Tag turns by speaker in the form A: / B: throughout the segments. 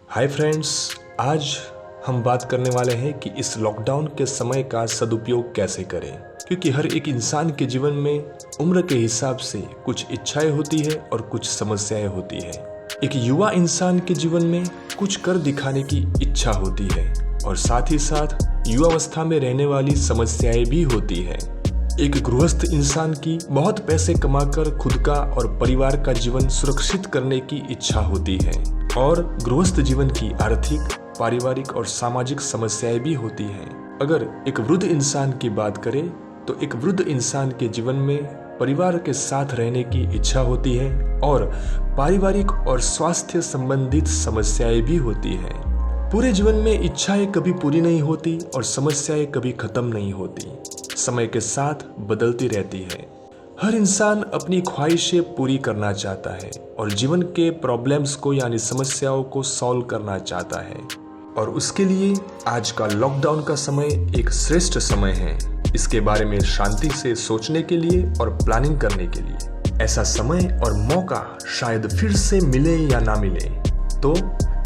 A: Hi friends, आज हम बात करने वाले हैं कि इस लॉकडाउन के समय का सदुपयोग कैसे करें। क्योंकि हर एक इंसान के जीवन में उम्र के हिसाब से कुछ इच्छाएं होती है और कुछ समस्याएं होती है। एक युवा इंसान के जीवन में कुछ कर दिखाने की इच्छा होती है और साथ ही साथ युवावस्था में रहने वाली समस्याएं भी होती है। एक गृहस्थ इंसान की बहुत पैसे कमाकर खुद का और परिवार का जीवन सुरक्षित करने की इच्छा होती है और गृहस्थ जीवन की आर्थिक, पारिवारिक और सामाजिक समस्याएं भी होती हैं। अगर एक वृद्ध इंसान की बात करें तो एक वृद्ध इंसान के जीवन में परिवार के साथ रहने की इच्छा होती है और पारिवारिक और स्वास्थ्य संबंधित समस्याएं भी होती हैं। पूरे जीवन में इच्छाएं कभी पूरी नहीं होती और समस्याएं कभी खत्म नहीं होती, समय के साथ बदलती रहती है। हर इंसान अपनी ख्वाहिशें पूरी करना चाहता है और जीवन के प्रॉब्लम्स को यानी समस्याओं को सॉल्व करना चाहता है और उसके लिए आज का लॉकडाउन का समय एक श्रेष्ठ समय है। इसके बारे में शांति से सोचने के लिए और प्लानिंग करने के लिए ऐसा समय और मौका शायद फिर से मिले या ना मिले, तो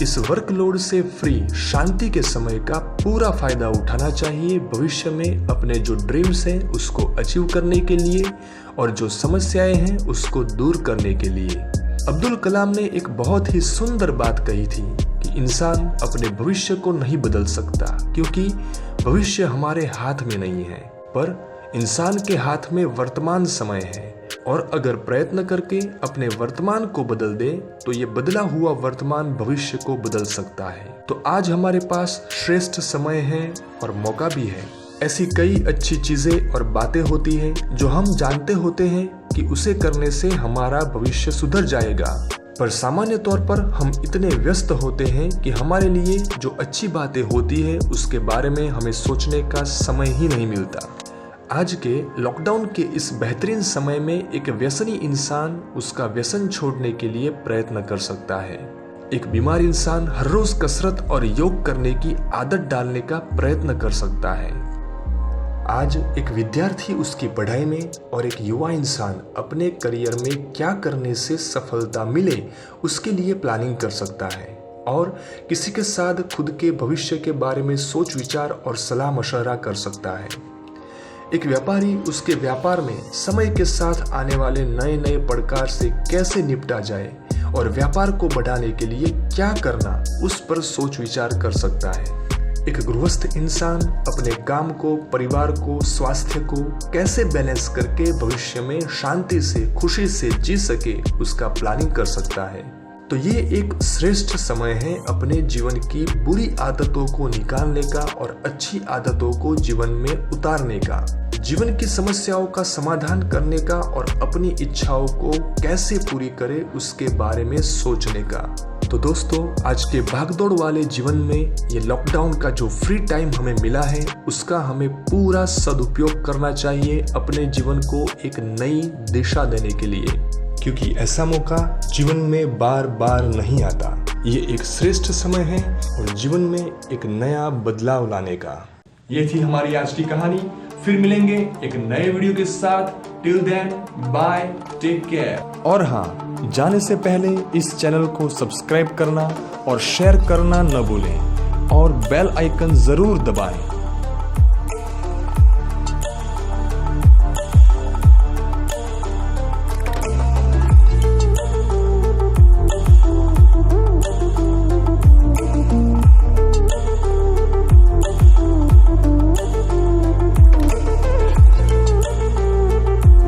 A: इस वर्कलोड से फ्री शांति के समय का पूरा फायदा उठाना चाहिए भविष्य में अपने जो ड्रीम्स हैं उसको अचीव करने के लिए और जो समस्याएं हैं उसको दूर करने के लिए। अब्दुल कलाम ने एक बहुत ही सुंदर बात कही थी कि इंसान अपने भविष्य को नहीं बदल सकता क्योंकि भविष्य हमारे हाथ में नहीं है, पर इंसान के हाथ में वर्तमान समय है और अगर प्रयत्न करके अपने वर्तमान को बदल दे तो ये बदला हुआ वर्तमान भविष्य को बदल सकता है। तो आज हमारे पास श्रेष्ठ समय है और मौका भी है। ऐसी कई अच्छी चीजें और बातें होती हैं जो हम जानते होते हैं कि उसे करने से हमारा भविष्य सुधर जाएगा, पर सामान्य तौर पर हम इतने व्यस्त होते हैं कि हमारे लिए जो अच्छी बातें होती है उसके बारे में हमें सोचने का समय ही नहीं मिलता। आज के लॉकडाउन के इस बेहतरीन समय में एक व्यसनी इंसान उसका व्यसन छोड़ने के लिए प्रयत्न कर सकता है। एक बीमार इंसान हर रोज कसरत और योग करने की आदत डालने का प्रयत्न कर सकता है। आज एक विद्यार्थी उसकी पढ़ाई में और एक युवा इंसान अपने करियर में क्या करने से सफलता मिले उसके लिए प्लानिंग कर सकता है और किसी के साथ खुद के भविष्य के बारे में सोच विचार और सलाह मशवरा कर सकता है। एक व्यापारी उसके व्यापार में समय के साथ आने वाले नए नए प्रकार से कैसे निपटा जाए और व्यापार को बढ़ाने के लिए क्या करना उस पर सोच विचार कर सकता है। एक गृहस्थ इंसान अपने काम को, परिवार को, स्वास्थ्य को कैसे बैलेंस करके भविष्य में शांति से, खुशी से जी सके उसका प्लानिंग कर सकता है। तो ये एक श्रेष्ठ समय है अपने जीवन की बुरी आदतों को निकालने का और अच्छी आदतों को जीवन में उतारने का, जीवन की समस्याओं का समाधान करने का और अपनी इच्छाओं को कैसे पूरी करे उसके बारे में सोचने का। तो दोस्तों, आज के भागदौड़ वाले जीवन में ये लॉकडाउन का जो फ्री टाइम हमें मिला है उसका हमें पूरा सदुपयोग करना चाहिए अपने जीवन को एक नई दिशा देने के लिए, क्योंकि ऐसा मौका जीवन में बार बार नहीं आता। ये एक श्रेष्ठ समय है और जीवन में एक नया बदलाव लाने का। ये थी हमारी आज की कहानी। फिर मिलेंगे एक नए वीडियो के साथ। Till then, bye, take care. और हाँ, जाने से पहले इस चैनल को सब्सक्राइब करना और शेयर करना न भूलें और बेल आइकन जरूर दबाएं